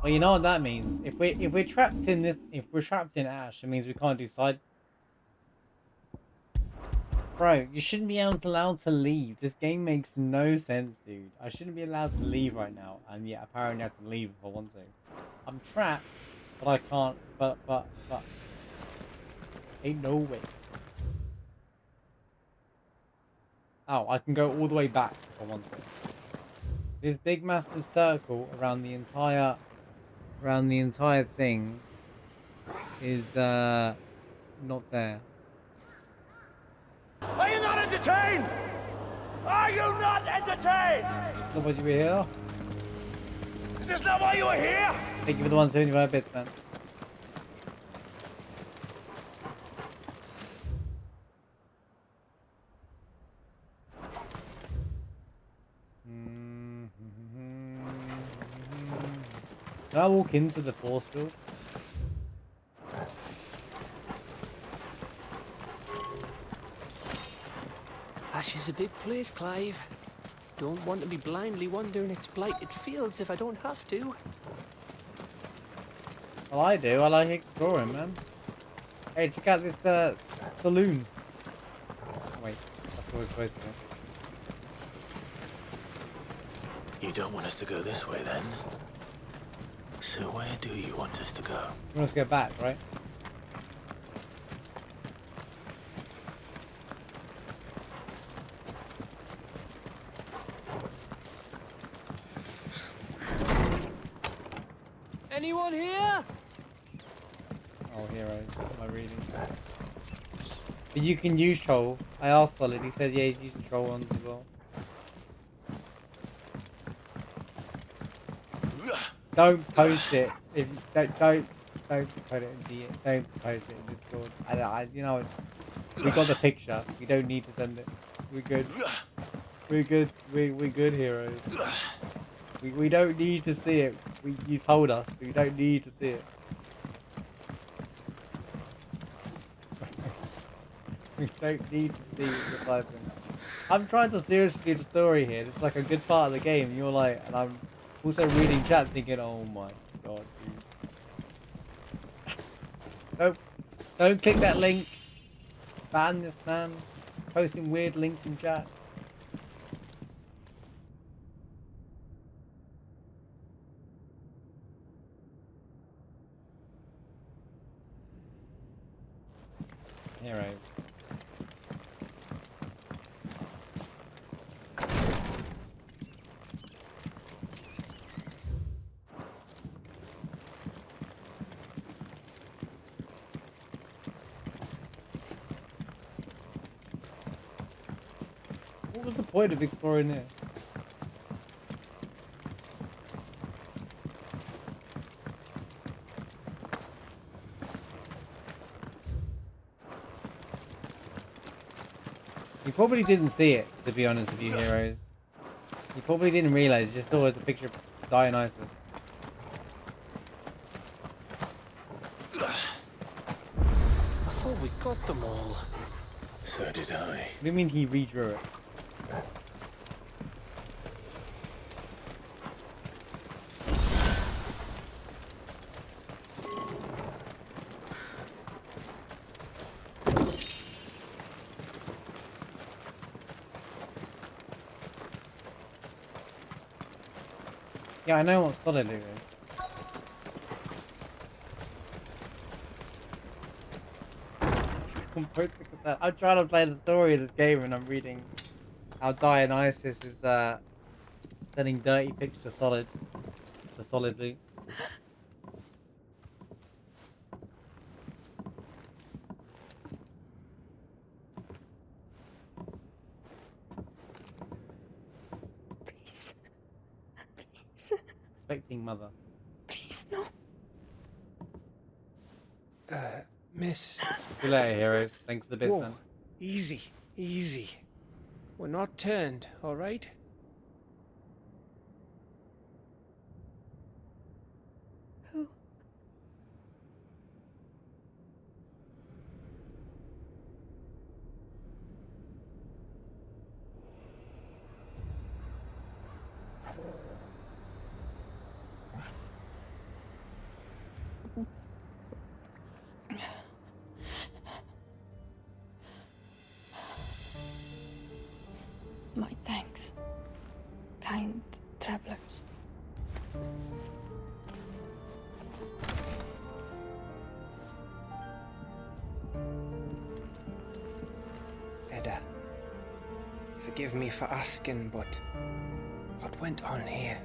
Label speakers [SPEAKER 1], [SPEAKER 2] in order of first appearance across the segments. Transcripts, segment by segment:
[SPEAKER 1] Well, you know what that means. If we're trapped in this, if we're trapped in ash, it means we can't do side. Bro, you shouldn't be allowed to leave. This game makes no sense, dude. I shouldn't be allowed to leave right now, and yet apparently I can leave if I want to. I'm trapped, but I can't. But ain't no way. Oh, I can go all the way back if I want to. This big massive circle around the entire thing is not there.
[SPEAKER 2] Are you not entertained? Are you not entertained?
[SPEAKER 1] Is that what you were here?
[SPEAKER 2] Is this not why you were here?
[SPEAKER 1] Thank you for the 175 bits, man. Can I walk into the force field?
[SPEAKER 3] Ash is a big place, Clive. Don't want to be blindly wandering its blighted fields if I don't have to.
[SPEAKER 1] Well, I do. I like exploring, man. Hey, check out this saloon. Wait, that's what we're supposed to do.
[SPEAKER 4] You don't want us to go this way, then? So where do you want us to go?
[SPEAKER 1] You want us to go back, right?
[SPEAKER 3] Anyone here?
[SPEAKER 1] Oh, heroes. What am I reading? But you can use troll. I asked Solid. He said, yeah, he's using troll ones as well. Don't post it. If don't put it in the don't post it in Discord. You know, we got the picture. We don't need to send it. We're good. We're good. We're good heroes. We don't need to see it. You told us. We don't need to see it. We don't need to see the typing. I'm trying to seriously do the story here. It's like a good part of the game. And you're like, and I'm also reading chat thinking, oh my god, dude. Don't click that link. Ban this man. Posting weird links in chat. Heroes. What was the point of exploring there? You probably didn't see it, to be honest with you, heroes. You probably didn't realize. You just thought it was a picture of Dionysus.
[SPEAKER 3] I thought we got them all.
[SPEAKER 4] So did I.
[SPEAKER 1] What do you mean he redrew it? Yeah, I know what Solid is. I'm trying to play the story of this game and I'm reading how Dionysus is sending dirty pics to Solid. To Solidly.
[SPEAKER 5] Please. Please.
[SPEAKER 1] Expecting mother.
[SPEAKER 5] Please, no.
[SPEAKER 3] Miss.
[SPEAKER 1] See you later, heroes. Thanks for the bits,
[SPEAKER 3] Whoa.
[SPEAKER 1] man.
[SPEAKER 3] Easy. Easy. We're not turned, alright?
[SPEAKER 5] Who? My thanks, kind travelers.
[SPEAKER 3] Edda, forgive me for asking, but what went on here?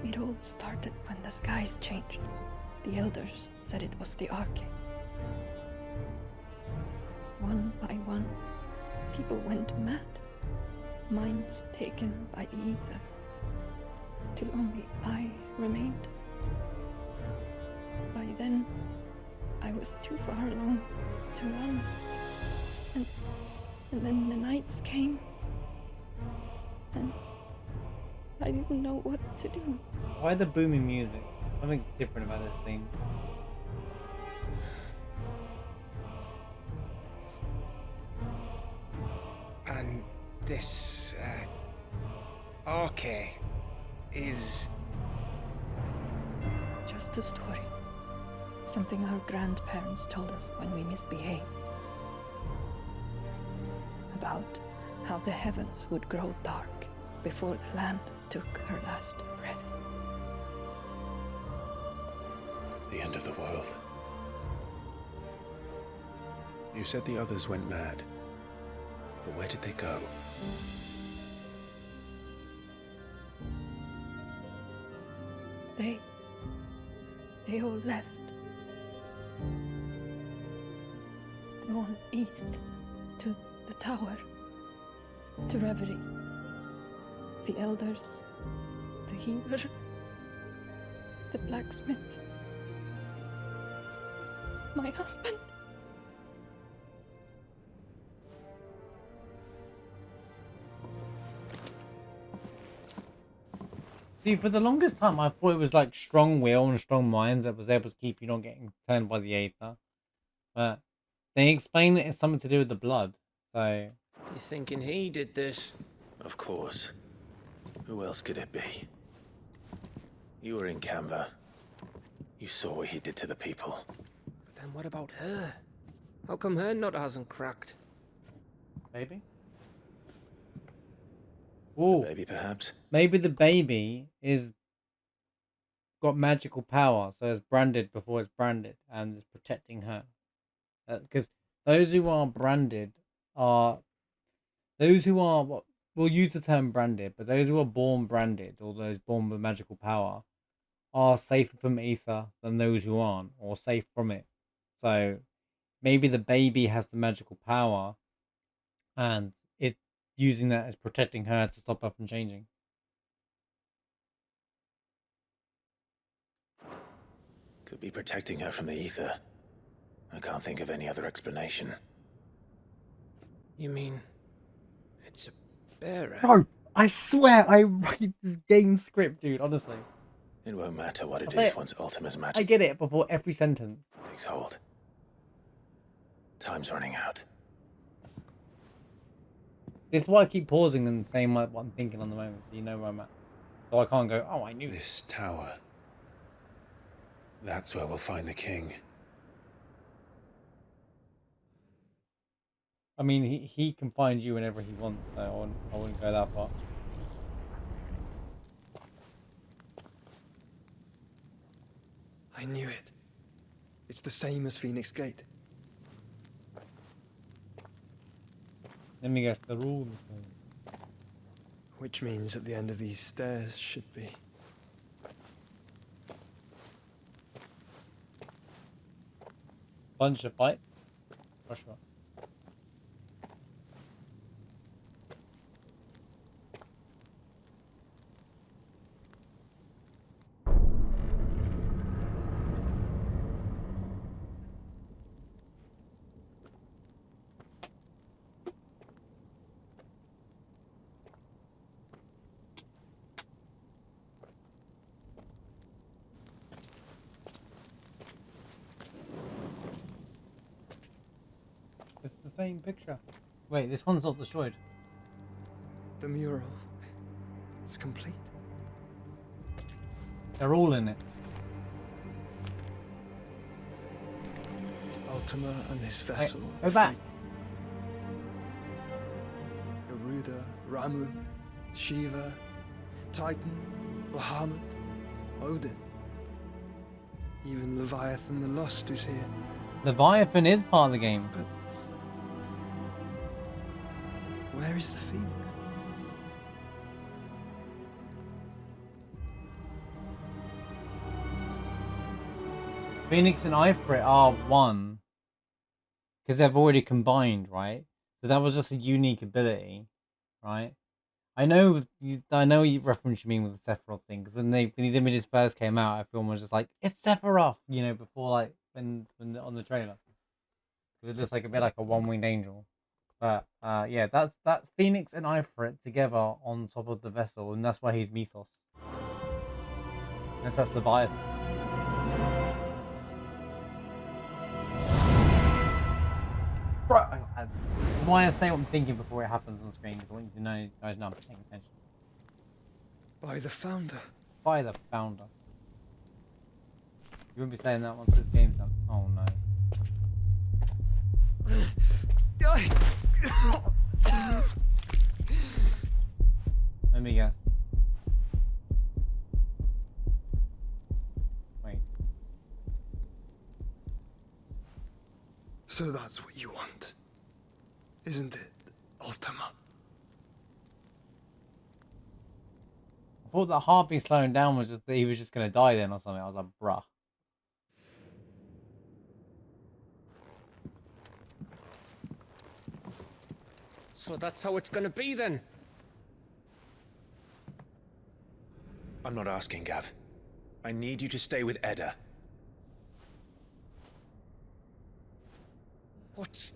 [SPEAKER 5] It all started when the skies changed. The elders said it was the Arche. One by one, people went mad. Minds taken by the ether. Till only I remained. By then, I was too far along to run. And then the nights came. And I didn't know what to do.
[SPEAKER 1] Why the booming music? Something's different about this theme.
[SPEAKER 3] And this, Arche is...
[SPEAKER 5] Just a story. Something our grandparents told us when we misbehaved. About how the heavens would grow dark before the land took her last breath.
[SPEAKER 4] The end of the world. You said the others went mad. But where did they go?
[SPEAKER 5] They all left. Drawn east to the tower, to reverie. The elders, the healer, the blacksmith, my husband.
[SPEAKER 1] See, for the longest time, I thought it was like strong will and strong minds that was able to keep you not getting turned by the Aether. But they explain that it's something to do with the blood. So
[SPEAKER 3] You thinking he did this?
[SPEAKER 4] Of course. Who else could it be? You were in Canva. You saw what he did to the people.
[SPEAKER 3] But then what about her? How come her nut hasn't cracked?
[SPEAKER 1] maybe. Oh,
[SPEAKER 4] Maybe, perhaps.
[SPEAKER 1] maybe the baby is got magical power, so it's branded before it's branded, and it's protecting her. Because those who are branded are those who are what we'll use the term branded, but those who are born branded or those born with magical power are safer from ether than those who aren't, or safe from it. So maybe the baby has the magical power, and it's using that as protecting her to stop her from changing.
[SPEAKER 4] Could be protecting her from the ether. I can't think of any other explanation.
[SPEAKER 3] You mean it's a bearer?
[SPEAKER 1] Bro, I swear I write this game script, dude. Honestly,
[SPEAKER 4] It won't matter what it
[SPEAKER 1] I'll say
[SPEAKER 4] is
[SPEAKER 1] it.
[SPEAKER 4] once Ultima's
[SPEAKER 1] I
[SPEAKER 4] magic
[SPEAKER 1] get it before every sentence.
[SPEAKER 4] takes hold. Time's running out.
[SPEAKER 1] This is why I keep pausing and saying what I'm thinking on the moment, so you know where I'm at. So I can't go, oh, I knew this.
[SPEAKER 4] This tower. That's where we'll find the king.
[SPEAKER 1] I mean, he can find you whenever he wants, so I wouldn't go that far.
[SPEAKER 6] I knew it. It's the same as Phoenix Gate.
[SPEAKER 1] Let me guess, the rules.
[SPEAKER 6] Which means at the end of these stairs should be...
[SPEAKER 1] Bunch of fight. Rush one. same picture. Wait, this one's not destroyed.
[SPEAKER 6] The mural is complete.
[SPEAKER 1] They're all in it.
[SPEAKER 6] Ultima and his vessel.
[SPEAKER 1] Go back.
[SPEAKER 6] Garuda, Ramu, Shiva, Titan, Bahamut, Odin. Even Leviathan the Lost is here.
[SPEAKER 1] Leviathan is part of the game.
[SPEAKER 6] Where is the Phoenix?
[SPEAKER 1] Phoenix and Ifrit are one. Because they've already combined, right? So that was just a unique ability, right? I know you reference you mean with the Sephiroth thing, because when these images first came out, everyone was just like, it's Sephiroth, you know, before like when on the trailer. Because it looks like a bit like a one-winged angel. But yeah, that's Phoenix and Ifrit together on top of the vessel, and that's why he's Mythos. That's Leviathan. Right, that's why I say what I'm thinking before it happens on screen, because I want you to know, you guys know I'm paying attention.
[SPEAKER 6] By the Founder.
[SPEAKER 1] By the Founder. You wouldn't be saying that once this game's done. Oh no. Let me guess. Wait.
[SPEAKER 6] So that's what you want, isn't it, Ultima?
[SPEAKER 1] I thought that heartbeat slowing down was just that he was just gonna die then or something. I was like, bruh.
[SPEAKER 3] So that's how it's gonna be then.
[SPEAKER 4] I'm not asking, Gav. I need you to stay with Edda.
[SPEAKER 3] What?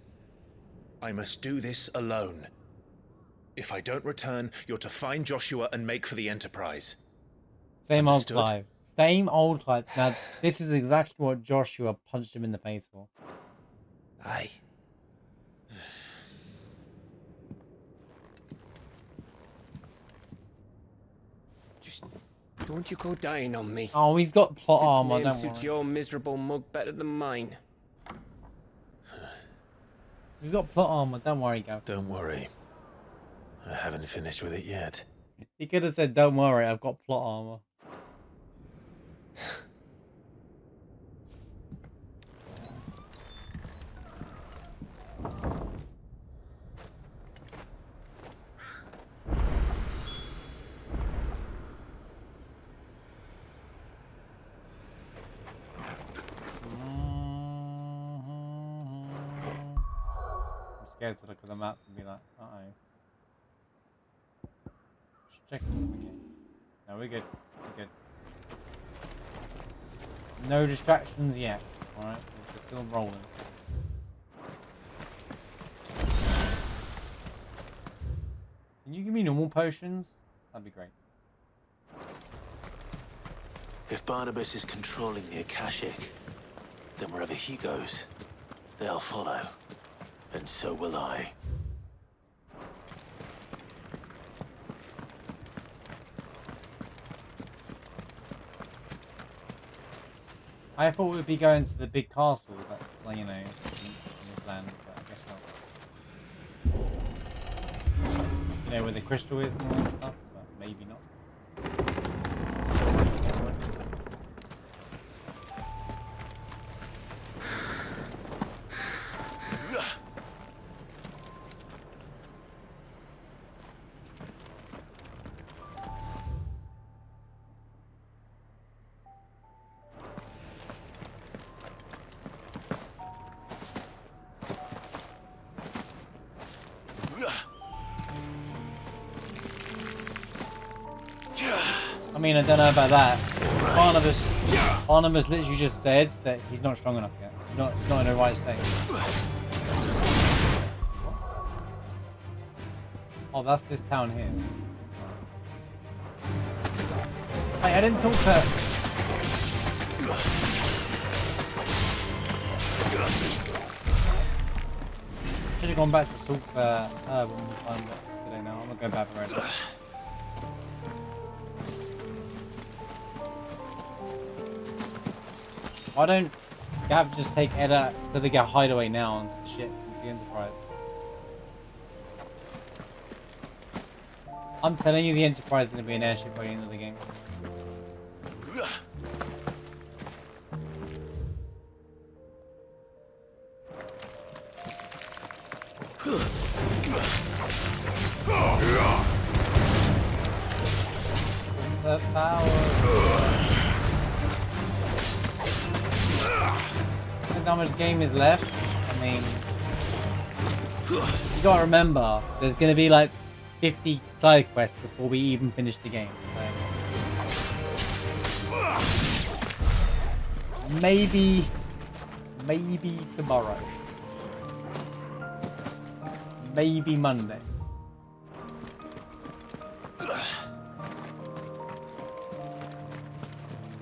[SPEAKER 4] I must do this alone. If I don't return, you're to find Joshua and make for the Enterprise.
[SPEAKER 1] Same
[SPEAKER 4] Understood?
[SPEAKER 1] old Clive. Same old Clive. Now, this is exactly what Joshua punched him in the face for.
[SPEAKER 4] Aye.
[SPEAKER 3] Just don't you go dying on me.
[SPEAKER 1] Oh, he's got plot
[SPEAKER 3] Sid's
[SPEAKER 1] armor,
[SPEAKER 3] name
[SPEAKER 1] don't
[SPEAKER 3] suits
[SPEAKER 1] worry.
[SPEAKER 3] your miserable mug better than mine.
[SPEAKER 1] He's got plot armor, don't worry, Gav.
[SPEAKER 4] Don't worry. I haven't finished with it yet.
[SPEAKER 1] He could have said, don't worry, I've got plot armor. I'm scared to look at the map and be like, uh-oh. Just check something here. No, we're good. We're good. No distractions yet. Alright, we're still rolling. Can you give me normal potions? That'd be great.
[SPEAKER 7] If Barnabas is controlling the Akashic, then wherever he goes, they'll follow. And so will I.
[SPEAKER 1] I thought we'd be going to the big castle that, like, you know, in this land, but I guess not. You know, where the crystal is and all that stuff, but maybe not. I mean, I don't know about that. Barnabas literally just said that he's not strong enough yet. He's not in the right state. Oh, that's this town here. Hey, I didn't talk to... Should have gone back to talk for her when we find it today now. I'm not going back for right now. Why don't Gav just take Edda to the hideaway now and shit into the Enterprise? I'm telling you, the Enterprise is going to be an airship by the end of the game. The power. I think how much game is left. I mean, you gotta remember, there's gonna be like 50 side quests before we even finish the game. So maybe tomorrow. Maybe Monday.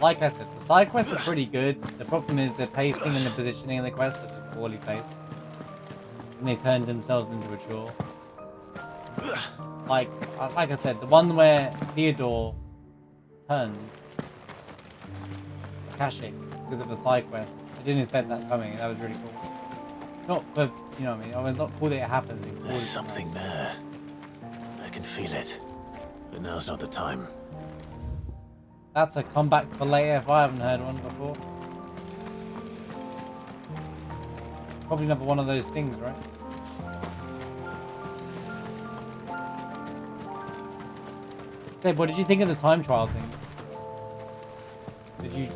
[SPEAKER 1] Like I said, the side quests are pretty good. The problem is the pacing and the positioning of the quests are poorly placed. And they turned themselves into a chore. Like I said, the one where Theodore turns Akashic because of the side quest. I didn't expect that coming. That was really cool. Not for, you know what I mean? I was not cool that it happens.
[SPEAKER 7] There's something there. I can feel it. But now's not the time.
[SPEAKER 1] That's a comeback for later if I haven't heard one before. Probably another one of those things, right? Dave, what did you think of the time trial thing?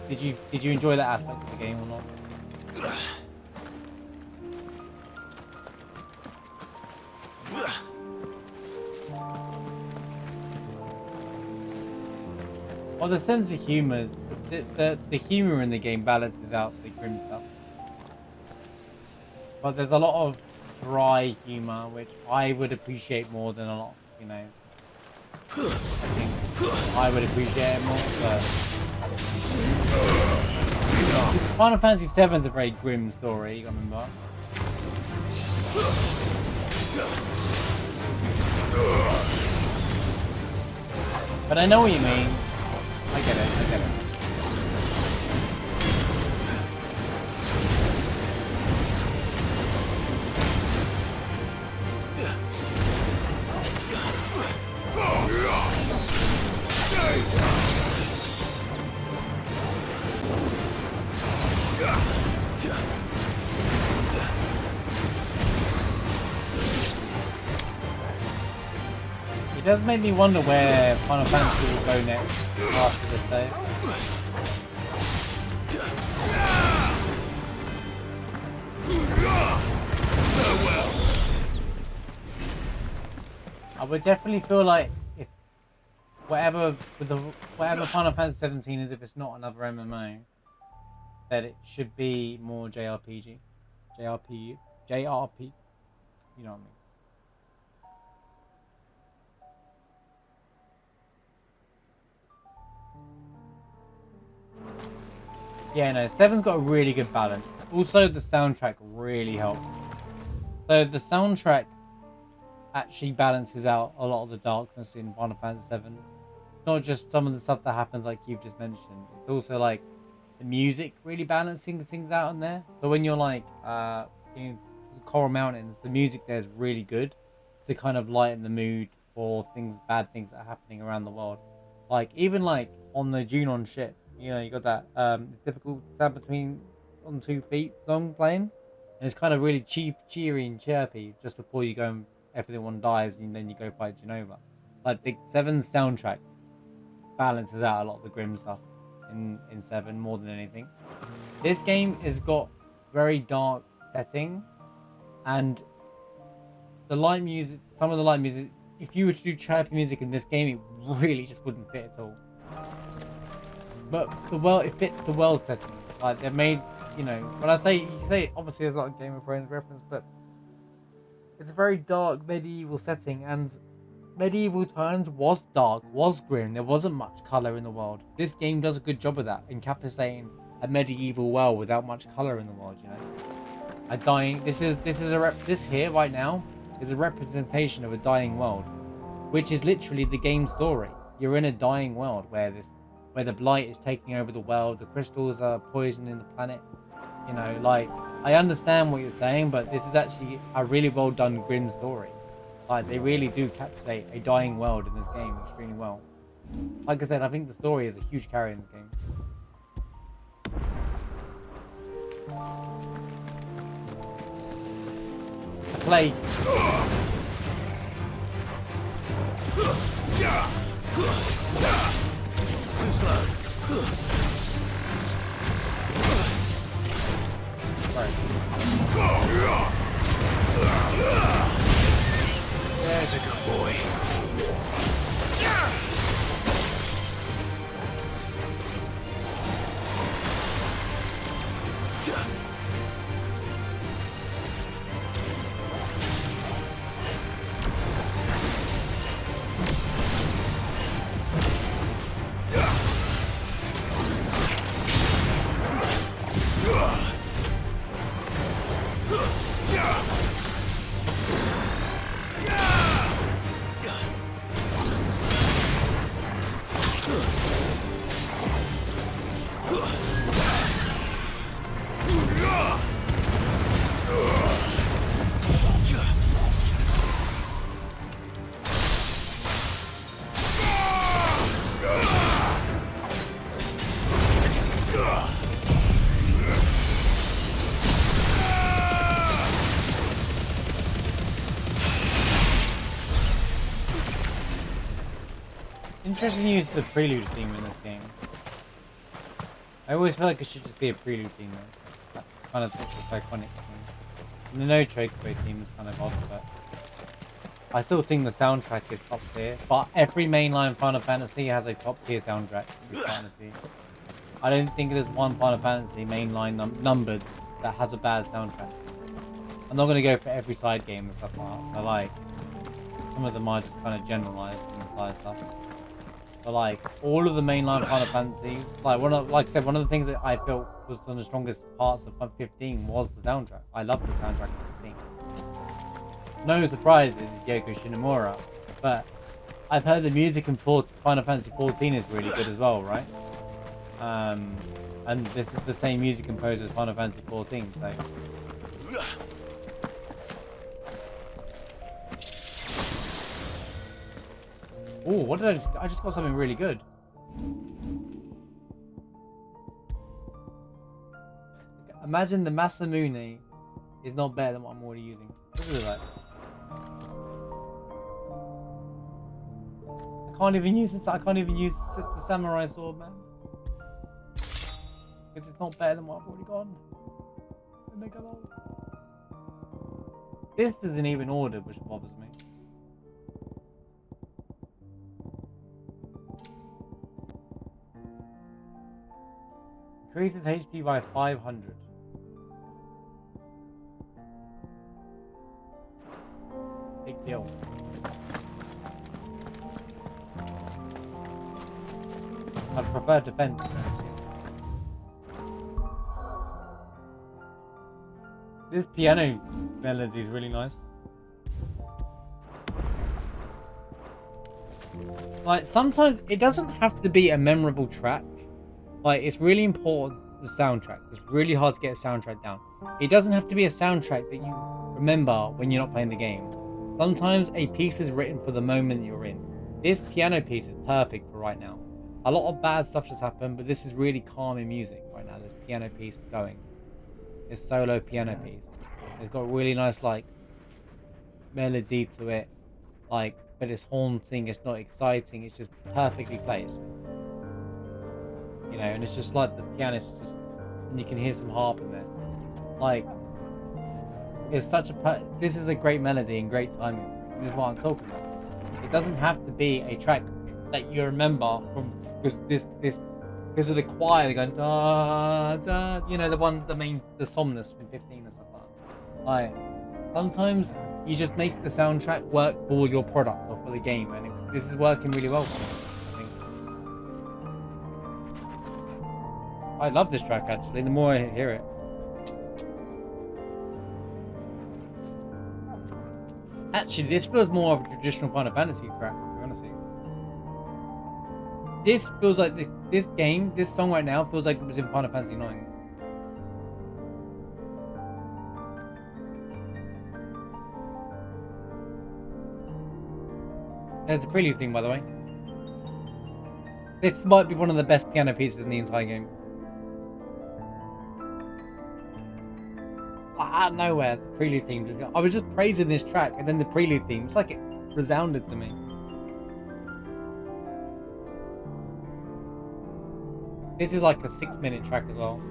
[SPEAKER 1] Did you enjoy that aspect of the game or not? Well, the sense of humour is the humour in the game balances out the grim stuff. But there's a lot of dry humour, which I would appreciate more than a lot, you know. I think I would appreciate it more, but Final Fantasy VII is a very grim story, you gotta remember. But I know what you mean. I get it, I get it. It does make me wonder where Final Fantasy will go next after this day. I would definitely feel like if whatever Final Fantasy 17 is, if it's not another MMO, that it should be more JRPG. JRP, you know what I mean. Yeah, no, 7's got a really good balance. Also, the soundtrack really helps. So the soundtrack actually balances out a lot of the darkness in Final Fantasy 7. It's not just some of the stuff that happens like you've just mentioned. It's also like the music really balancing things out in there. So when you're like in Coral Mountains, the music there is really good to kind of lighten the mood for bad things that are happening around the world. Like even like on the Junon ship. You know, you got that it's difficult to stand between on 2 feet song playing, and it's kind of really cheery and chirpy just before you go and everyone dies, and then you go fight Genova. Like the 7's soundtrack balances out a lot of the grim stuff in 7 more than anything. This game has got very dark setting, and the light music. Some of the light music, if you were to do chirpy music in this game, it really just wouldn't fit at all. But it fits the world setting. Like they're made, you know. When I say, obviously there's a lot of Game of Thrones reference, but it's a very dark medieval setting, and medieval times was dark, was grim. There wasn't much color in the world. This game does a good job of that, encapsulating a medieval world without much color in the world. You know, a dying. This here right now is a representation of a dying world, which is literally the game story. You're in a dying world where the blight is taking over the world. The crystals are poisoning the planet. You know, like, I understand what you're saying, but this is actually a really well done grim story. Like, they really do capture a dying world in this game extremely well. Like I said, I think the story is a huge carry in this game. Play.
[SPEAKER 7] Too slow.
[SPEAKER 1] Right.
[SPEAKER 7] There's a good boy.
[SPEAKER 1] Interesting use of the prelude theme in this game. I always feel like it should just be a prelude theme though. That kind of fits this iconic theme. And the no chokeaway theme is kind of odd, but I still think the soundtrack is top tier. But every mainline Final Fantasy has a top tier soundtrack, to be honest with you. I don't think there's one Final Fantasy mainline numbered that has a bad soundtrack. I'm not going to go for every side game and stuff like that. So like, some of them are just kind of generalized in the side stuff. But like, all of the mainline Final Fantasies, like I said, one of the things that I felt was one of the strongest parts of 15 was the soundtrack. I love the soundtrack of 15. No surprises, Yoko Shinomura, but I've heard the music in Final Fantasy 14 is really good as well, right? And this is the same music composer as Final Fantasy 14, so. Oh, what did I just got something really good. Imagine the Masamune is not better than what I'm already using. Look at that. I can't even use this. I can't even use the samurai sword, man. Because it's not better than what I've already got. This isn't even ordered, which bothers me. Increases HP by 500. Big deal. I'd prefer defense. This piano melody is really nice. Like, sometimes it doesn't have to be a memorable track. Like, it's really important, the soundtrack. It's really hard to get a soundtrack down. It doesn't have to be a soundtrack that you remember when you're not playing the game. Sometimes a piece is written for the moment you're in. This piano piece is perfect for right now. A lot of bad stuff just happened, but this is really calming music right now. This piano piece is going. This solo piano piece. It's got a really nice, like, melody to it. Like, but it's haunting, it's not exciting, it's just perfectly placed. You know, and it's just like the pianist just, and you can hear some harp in there. Like, it's such a, this is a great melody and great timing. This is what I'm talking about. It doesn't have to be a track that you remember from, because because of the choir, they're going da da, you know, the Somnus from 15 or stuff like that. Like, sometimes you just make the soundtrack work for your product or for the game, and this is working really well for me. I love this track, actually, the more I hear it. Actually, this feels more of a traditional Final Fantasy track, to be honest with you. This feels like this game, this song right now feels like it was in Final Fantasy 9. There's a prelude thing, by the way. This might be one of the best piano pieces in the entire game. Out of nowhere, the prelude theme just I was just praising this track, and then the prelude theme, it's like it resounded to me. This is like a 6-minute track as well.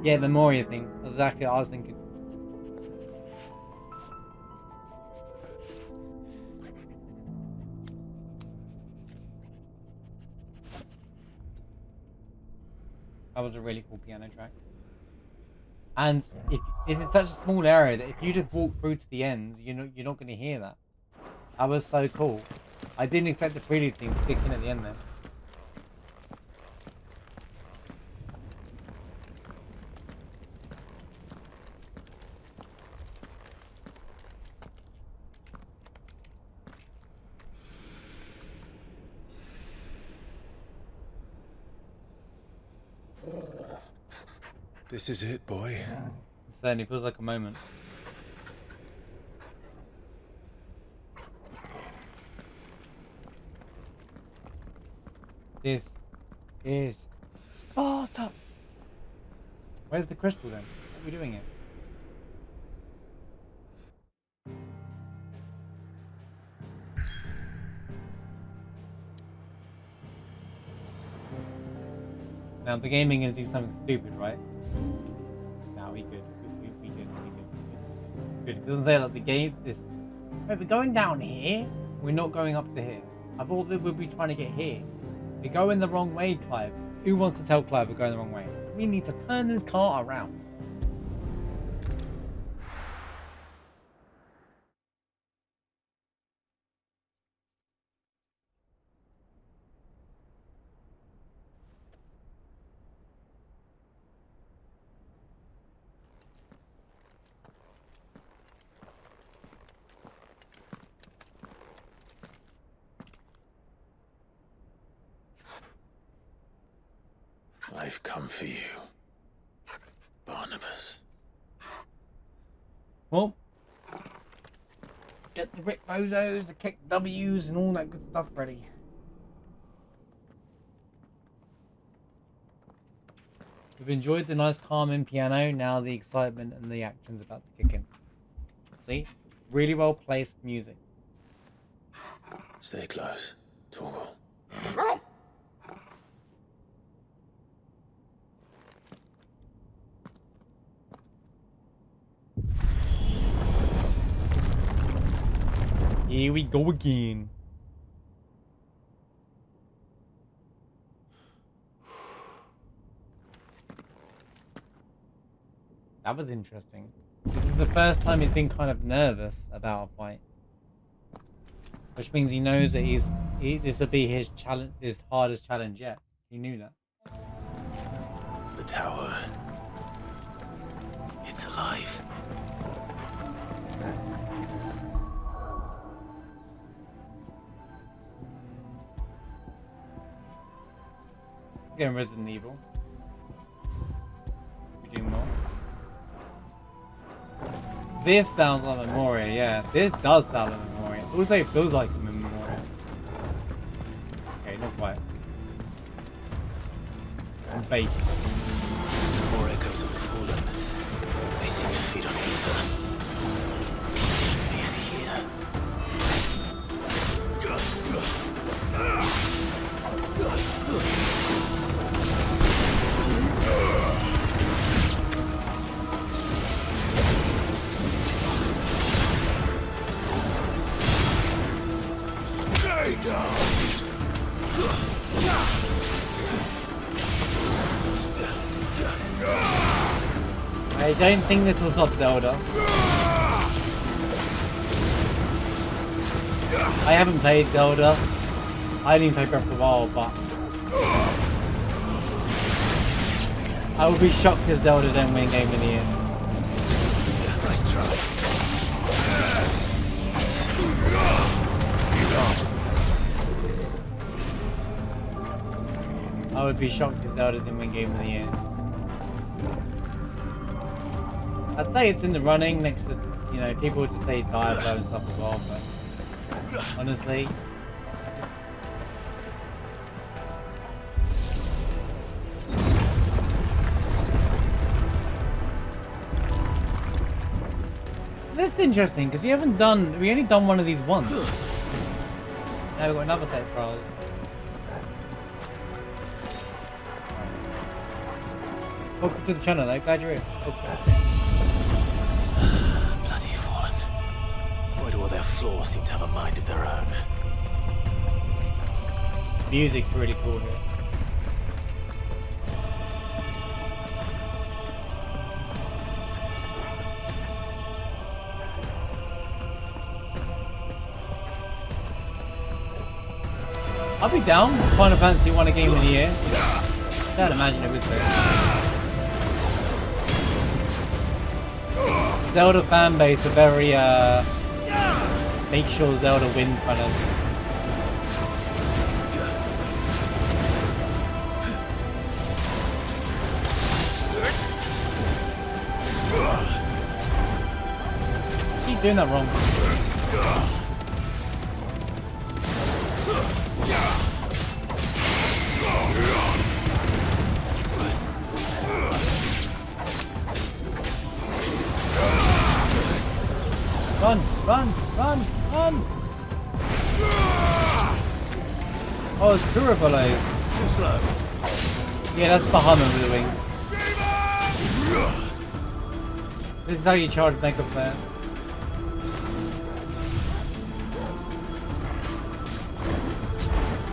[SPEAKER 1] Yeah, the Moria thing. That's exactly what I was thinking. That was a really cool piano track. And it's in such a small area that if you just walk through to the end, you're not going to hear that. That was so cool. I didn't expect the prelude thing to kick in at the end there.
[SPEAKER 4] This is it, boy.
[SPEAKER 1] It certainly feels like a moment. This is Sparta. Where's the crystal then? What are we doing here? Now the game ain't gonna do something stupid, right? No, we good. We good. Good. It doesn't say like the game. This. Wait, we're going down here. We're not going up to here. I thought that we'd be trying to get here. We're going the wrong way, Clive. Who wants to tell Clive we're going the wrong way? We need to turn this car around.
[SPEAKER 4] I've come for you, Barnabas.
[SPEAKER 1] Well, get the Rick Bozos, the kick W's, and all that good stuff ready. We've enjoyed the nice calming piano. Now the excitement and the action's about to kick in. See? Really well placed music.
[SPEAKER 4] Stay close, Torgal.
[SPEAKER 1] Here we go again. That was interesting. This is the first time he's been kind of nervous about a fight. Which means he knows that this will be his challenge, his hardest challenge yet. He knew that.
[SPEAKER 7] The tower. It's alive.
[SPEAKER 1] Getting Resident Evil. We're doing more. This sounds like Memoria, yeah. This does sound like Memoria. It also feels like a Memoria. Okay, not quite. And bass.
[SPEAKER 7] More echoes of the fallen. They seem to feed on ether.
[SPEAKER 1] I don't think this will stop Zelda. I haven't played Zelda. I didn't even play Breath of the Wild, but I would be shocked if Zelda don't win game in the end.
[SPEAKER 7] Nice try.
[SPEAKER 1] would be shocked if Zelda didn't win Game of the Year. I'd say it's in the running next to, you know, people would just say Diablo and stuff as well, but honestly, this is interesting because we only done one of these once. Now we've got another set of trials. Welcome to the channel, though. Glad you're here. Okay.
[SPEAKER 7] Bloody fallen. Why do all their flaws seem to have a mind of their own?
[SPEAKER 1] Music's really cool here. I'll be down. Final Fantasy won a Game of the Year. I can't imagine it was there. Zelda fan base are very make sure Zelda wins kind of. Keep doing that wrong. Run, run, run, run! Oh, it's Kurapolo.
[SPEAKER 7] Too slow.
[SPEAKER 1] Yeah, that's Bahamut with the wing. This is how you charge Mega Player.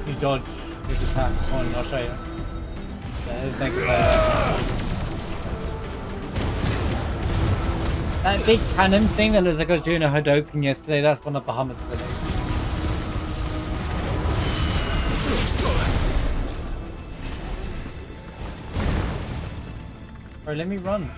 [SPEAKER 1] You dodge his attack. On, I'll show you. There's Mega Player. That big cannon thing that looks like I was doing a Hadoken yesterday, that's one of Bahamut's abilities. Bro, let me run.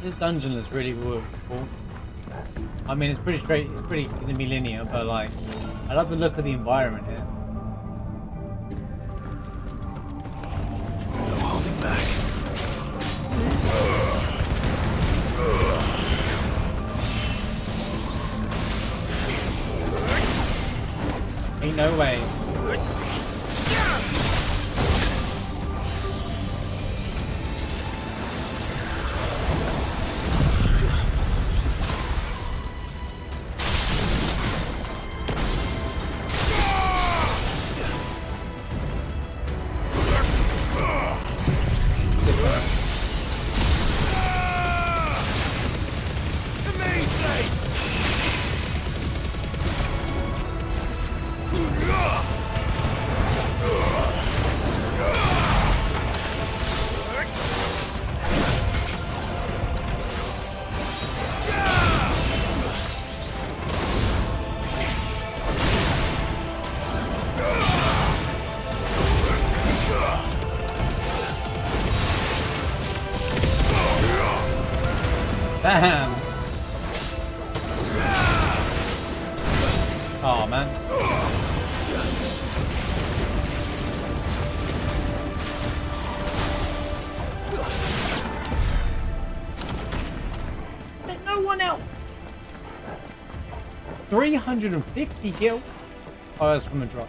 [SPEAKER 1] This dungeon is really cool. I mean, it's pretty straight. It's pretty gonna be linear, but like, I love the look of the environment here.
[SPEAKER 7] No holding back.
[SPEAKER 1] Ain't no way. Bam! Oh man. Is it no one else? 350 gil? Oh, that's from a drop.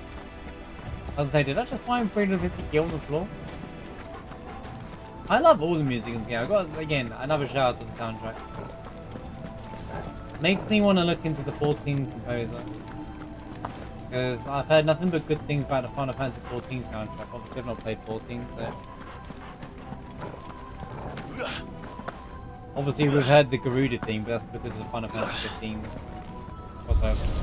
[SPEAKER 1] I was gonna say, did I just find 350 gil on the floor? I love all the music in the game. I got, again, another shout out to the soundtrack. Makes me want to look into the 14 composer. Because I've heard nothing but good things about the Final Fantasy 14 soundtrack. Obviously I've not played 14, so... Obviously we've heard the Garuda theme, but that's because of the Final Fantasy 15 crossover.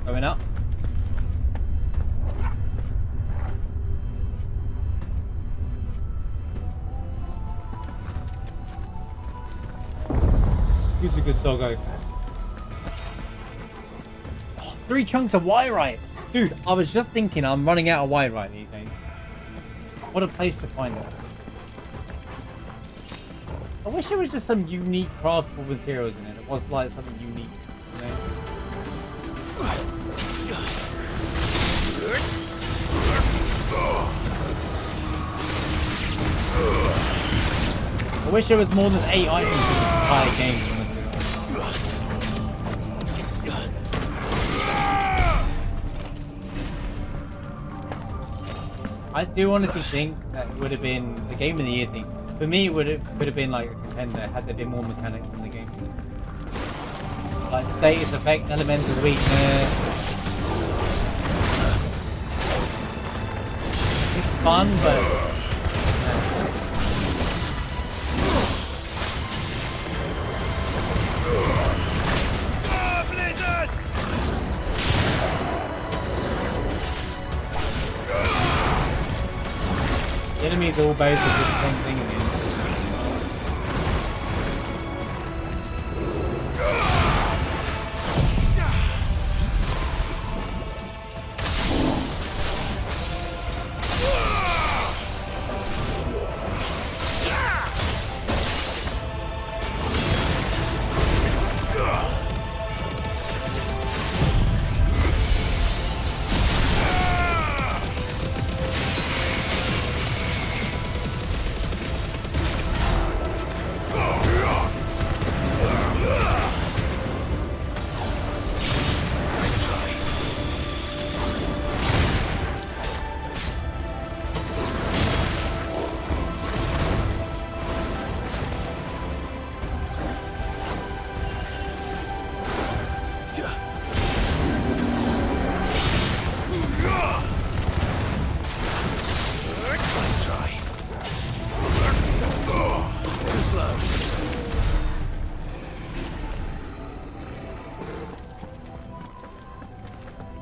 [SPEAKER 1] Going up. good doggo. Oh, 3 chunks of wyrite. Dude, I was just thinking I'm running out of wyrite these days. What a place to find it. I wish there was just some unique craftable materials in it. It was like something unique, you know? I wish there was more than 8 items in this entire game. I do honestly think that it would have been the game of the year thing. For me, it could have been like a contender had there been more mechanics in the game. Like status effect, elemental weakness. It's fun, but the enemies all basically the same thing in the end.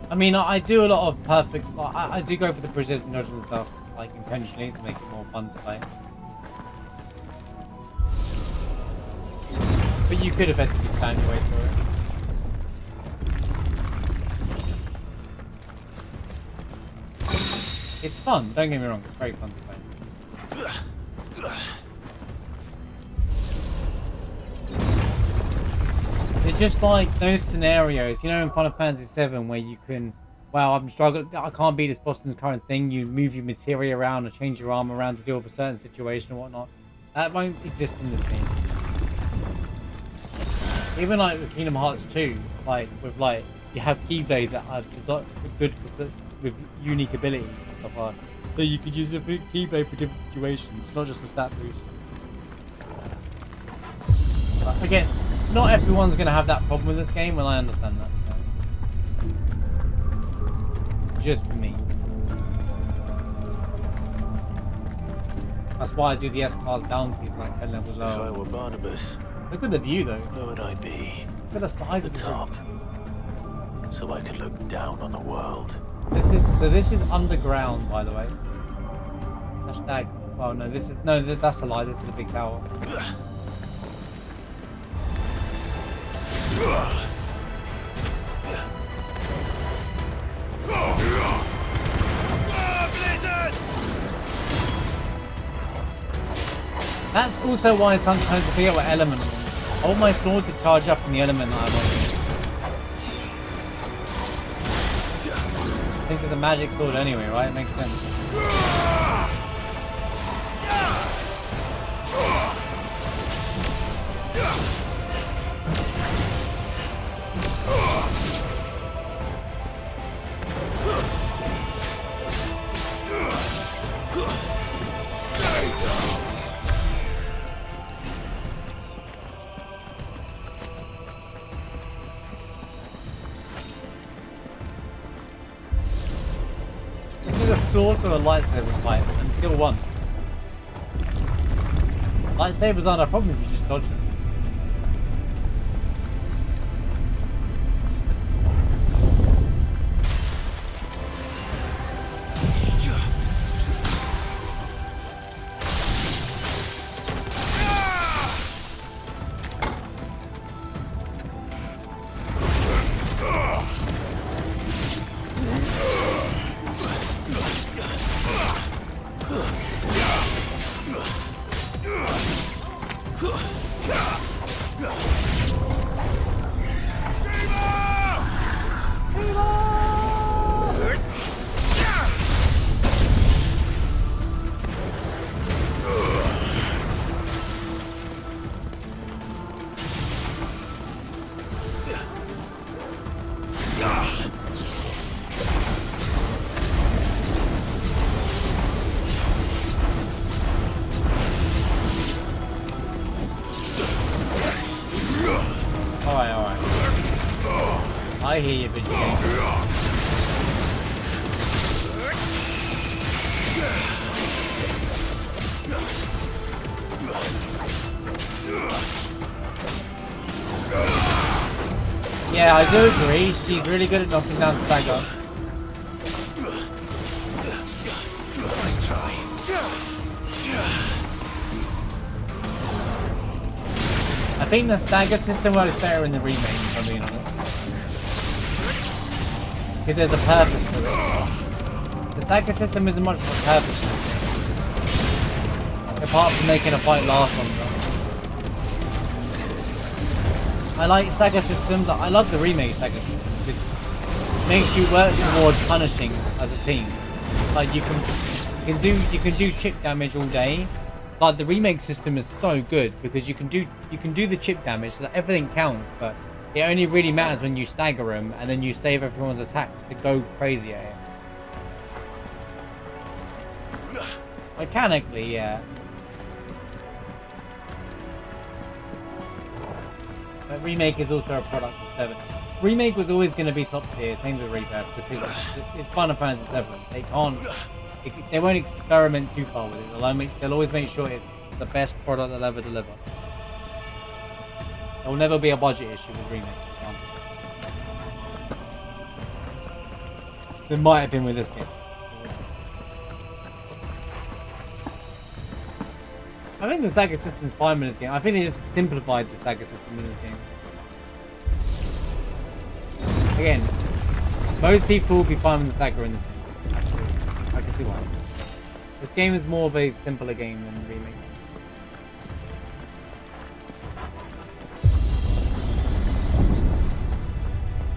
[SPEAKER 1] I mean, I do a lot of perfect. I do go for the precision dodges and stuff, like intentionally, to make it more fun to play. But you could effectively stand your way through it. It's fun. Don't get me wrong. It's very fun to play. It's just like those scenarios, you know, in Final Fantasy VII where you can, wow, I'm struggling, I can't beat this boss in this current thing. You move your materia around or change your armor around to deal with a certain situation or whatnot. That won't exist in this game. Even like with Kingdom Hearts 2, like with like you have keyblades that are good with unique abilities and stuff like that. So you could use a keyblade for different situations. It's not just a stat boost. But again, not everyone's going to have that problem with this game, and I understand that. So. Just for me. That's why I do the S-Class bounties like 10 levels lower.
[SPEAKER 7] If I were Barnabas,
[SPEAKER 1] look at the view though.
[SPEAKER 7] where would I be?
[SPEAKER 1] Look at the size
[SPEAKER 7] At
[SPEAKER 1] of
[SPEAKER 7] the
[SPEAKER 1] the
[SPEAKER 7] top. So I could look down on the world.
[SPEAKER 1] This is underground, by the way. Hashtag. Oh no, that's a lie. This is a big tower. That's also why sometimes I forget what element I'm on. I want my sword to charge up in the element that I'm on. This is a magic sword anyway, right? It makes sense. A sword or a lightsaber fight and still won. Lightsabers aren't a problem if you just dodge them. I hear you, video game. Yeah, I do agree. She's really good at knocking down Stagger.
[SPEAKER 7] Nice try.
[SPEAKER 1] I think the stagger system works better in the remake, if I'm being honest. Because there's a purpose to it. The stagger system isn't much of a purpose to it. Apart from making a fight last longer. I like stagger systems. I love the remake stagger system. It makes you work towards punishing as a team. Like you can do chip damage all day. Like the remake system is so good because you can do the chip damage so that everything counts, but it only really matters when you stagger them and then you save everyone's attacks to go crazy at it. Mechanically, yeah. But remake is also a product of 7. Remake was always going to be top tier, same with Rebirth, because it's Final Fantasy 7. They won't experiment too far with it. They'll always make sure it's the best product they'll ever deliver. There will never be a budget issue with remake. There might have been with this game. I think the stagger system is fine in this game. I think they just simplified the stagger system in this game. Again, most people will be fine with the stagger in this game. Actually, I can see why. This game is more of a simpler game than the remake.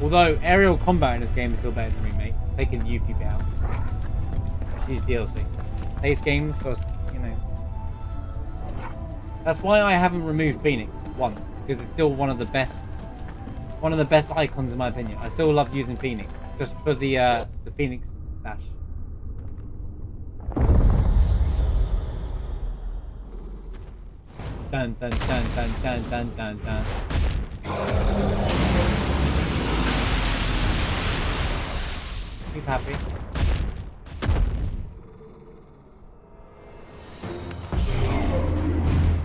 [SPEAKER 1] Although aerial combat in this game is still better than remake, taking the UP out. She's DLC. Base games, so you know. That's why I haven't removed Phoenix. One, because it's still one of the best icons in my opinion. I still love using Phoenix, just for the Phoenix dash. Dun dun dun dun dun dun dun dun. He's happy.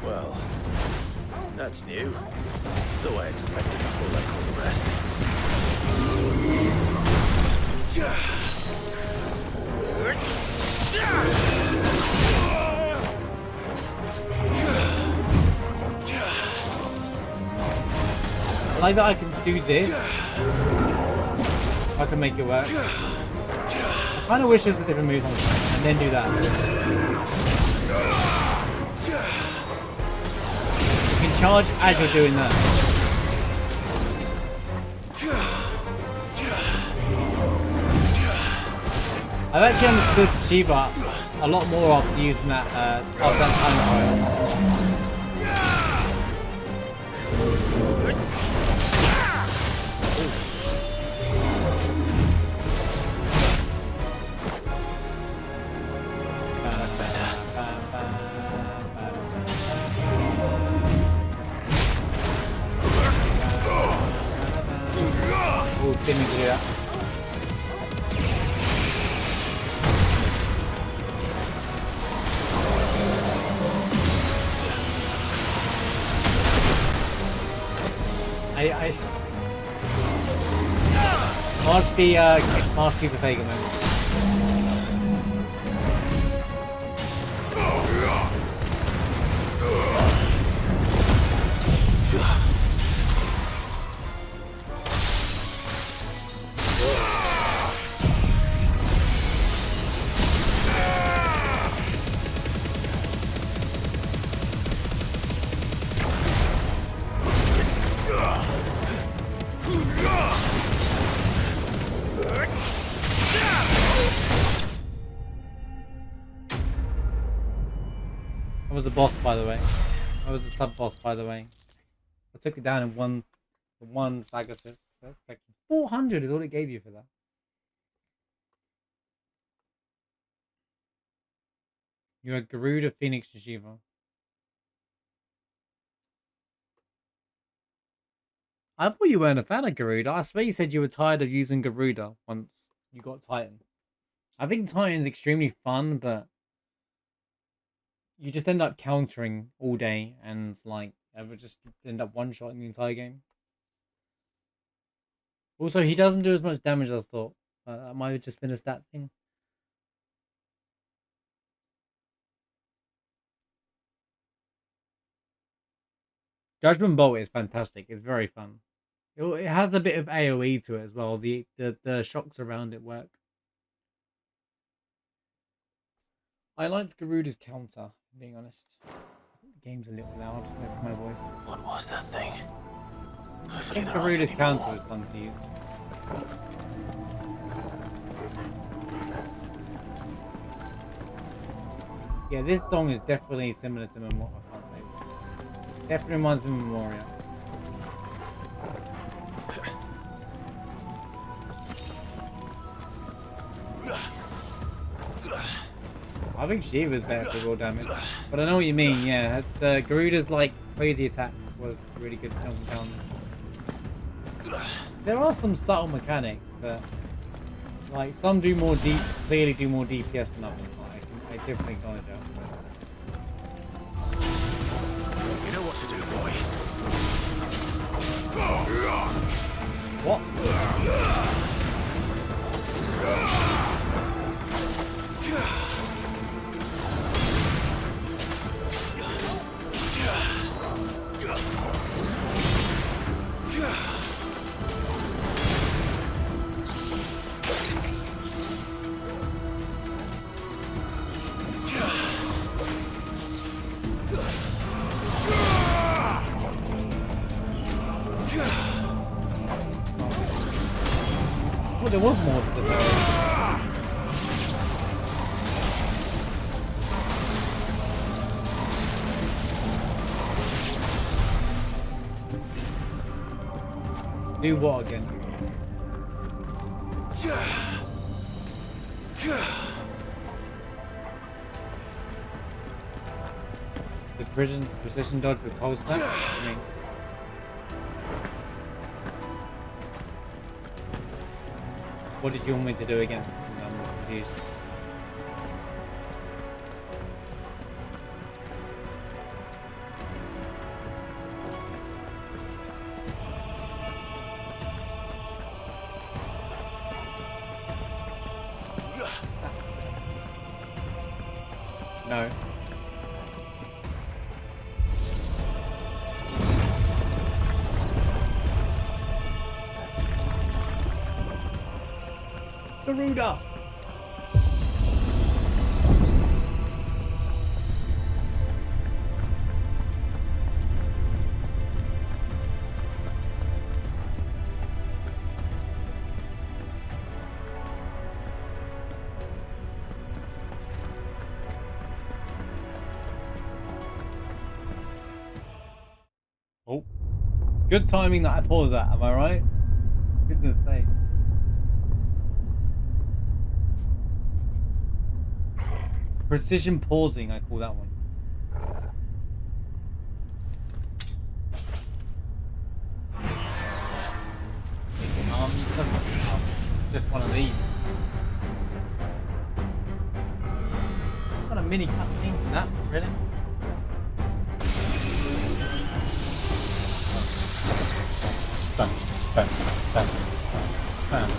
[SPEAKER 7] Well, that's new. Though I expected before like all the rest.
[SPEAKER 1] I like that I can do this. I can make it work. I kind of wish there was a different move on the side, and then do that. You can charge as you're doing that. I've actually understood Shiva a lot more after using that time trial.
[SPEAKER 7] That's better.
[SPEAKER 1] Oh, didn't mean to do that. I must be the Vega moment. I was a boss, by the way. I was a sub boss, by the way. I took it down in one stagger set. So it's like 400 is all it gave you for that. You're a Garuda, Phoenix, and Shiva. I thought you weren't a fan of Garuda. I swear you said you were tired of using Garuda once you got Titan. I think Titan's extremely fun, but you just end up countering all day and like ever just end up one-shotting the entire game. Also, he doesn't do as much damage as I thought. That might have just been a stat thing. Judgment Bolt is fantastic. It's very fun. It has a bit of AoE to it as well. The shocks around it work. I liked Garuda's counter, being honest. The game's a little loud with my voice.
[SPEAKER 7] What was that thing?
[SPEAKER 1] I
[SPEAKER 7] Hopefully
[SPEAKER 1] think
[SPEAKER 7] there aren't
[SPEAKER 1] Garuda's
[SPEAKER 7] any
[SPEAKER 1] counter
[SPEAKER 7] more.
[SPEAKER 1] was fun to use. Yeah, this song is definitely similar to Memoria. I can't say. Definitely reminds me of Memoria. I think she was better for raw damage. But I know what you mean, yeah. The Garuda's like crazy attack was really good jumping down. There are some subtle mechanics, but like some do more clearly do more DPS than others. I definitely acknowledge that.
[SPEAKER 7] You know what to do, boy.
[SPEAKER 1] What? Well, there was more to the story. Do what again? The precision dodge with cold snap? I mean, what did you want me to do again? I'm confused. No. Garuda! Oh. Good timing that I paused that, am I right? Goodness sake. Precision pausing, I call that one. Just one of these. What a mini cutscene for that, really? Bam, bam, bam, bam.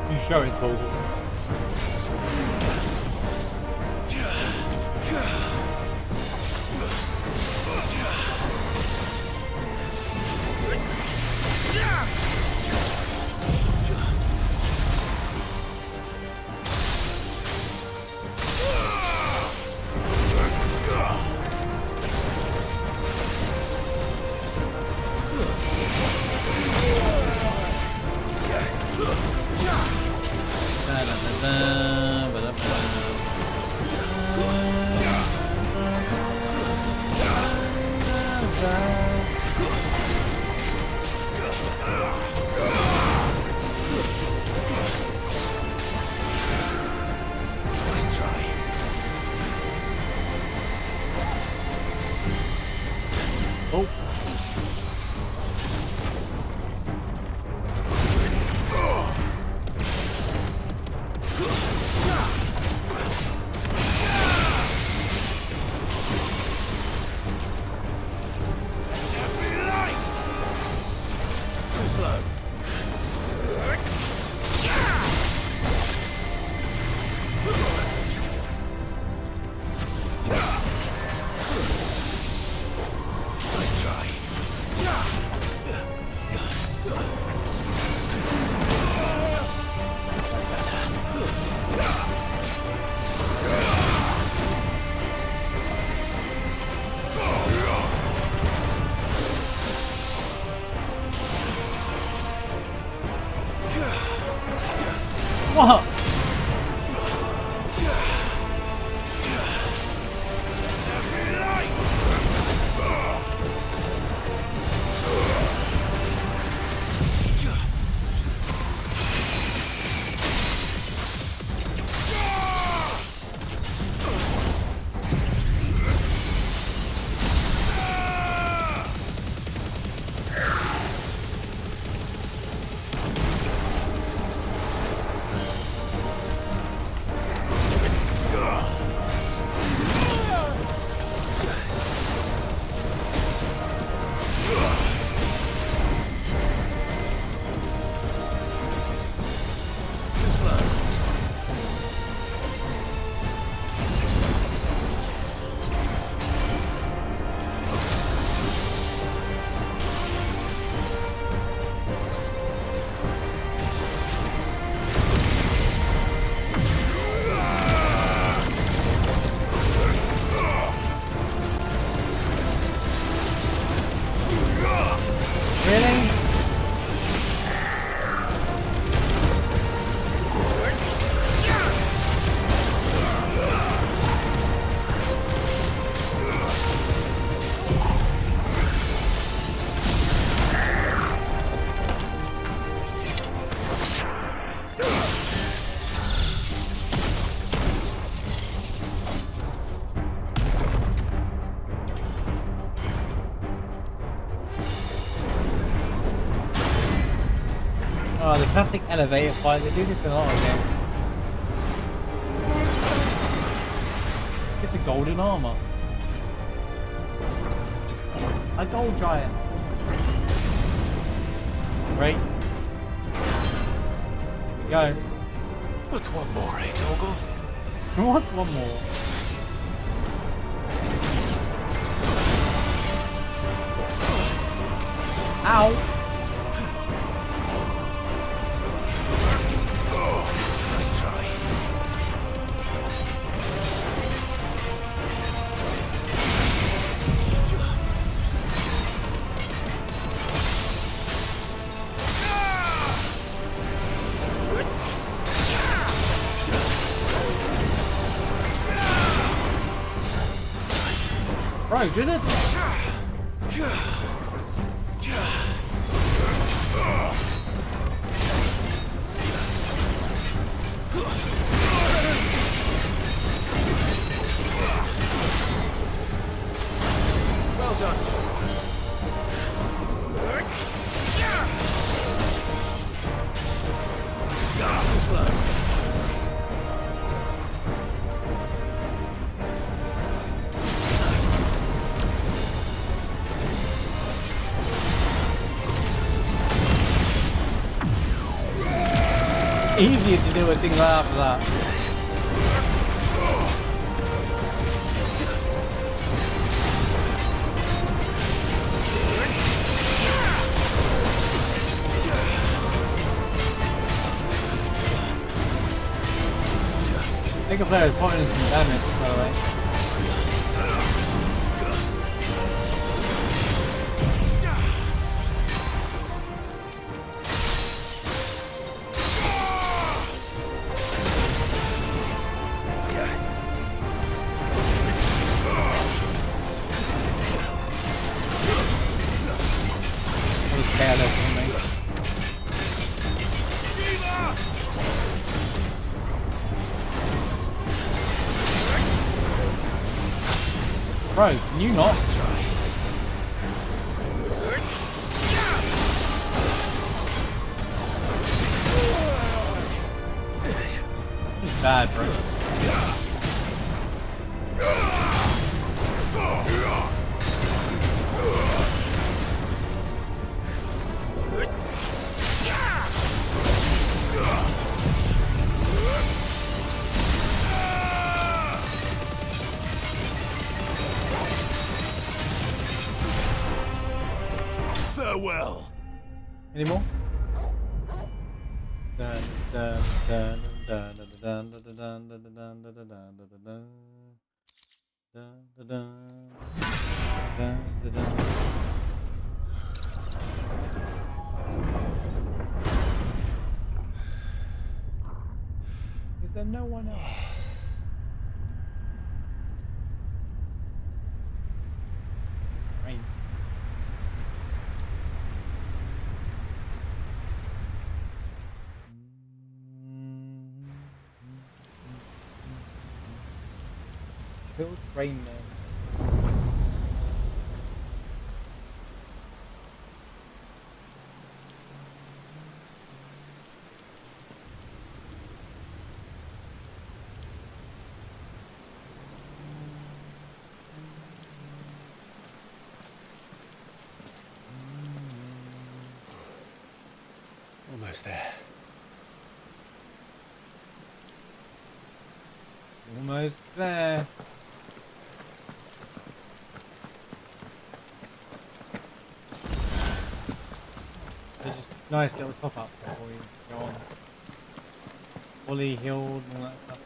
[SPEAKER 1] You show it, Vogel. classic elevator fight. They do this in a lot of games. It's a golden armor. A gold giant. Great. Here we go.
[SPEAKER 7] What's one more, eh, Toggle?
[SPEAKER 1] What? One more. Ow!
[SPEAKER 7] Nice try.
[SPEAKER 1] Bro, did it?
[SPEAKER 7] Well done, Toggle. Slow.
[SPEAKER 1] Easier to do a thing right after that. Mega player is putting some damage, by the way. That was careless from me. Bro, can you not? This is bad, bro.
[SPEAKER 7] Farewell.
[SPEAKER 1] Any more? Dun, dun, dun, dun, dun, dun, dun, dun, dun, dun, dun, dun, dun, dun, dun, dun, dun, dun. Is there no one else? Rain. Feels Rain Man.
[SPEAKER 7] Almost there.
[SPEAKER 1] Almost there. It's just nice little top up before you go on. Fully healed and all that stuff.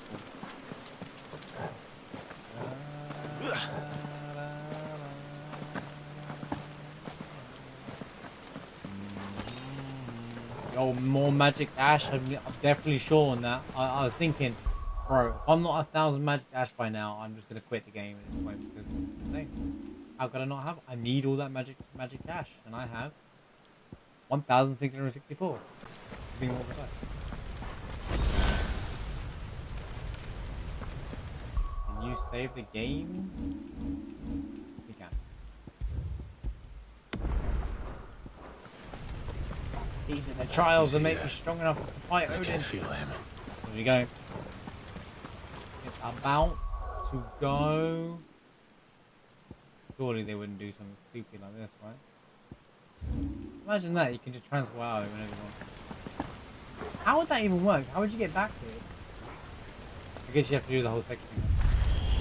[SPEAKER 1] Oh, more magic ash. I'm definitely sure on that. I was thinking, bro, if I'm not 1,000 magic ash by now, I'm just gonna quit the game at this point because it's insane. How could I not have? I need all that magic ash, and I have 1,664. Being more precise. Can you save the game? You can. These are The trials will make me strong enough to fight
[SPEAKER 4] I
[SPEAKER 1] Odin.
[SPEAKER 4] can feel him.
[SPEAKER 1] There we go. It's about to go. Surely they wouldn't do something stupid like this, right? Imagine that, you can just transport out whenever you want. How would that even work? How would you get back here? I guess you have to do the whole section.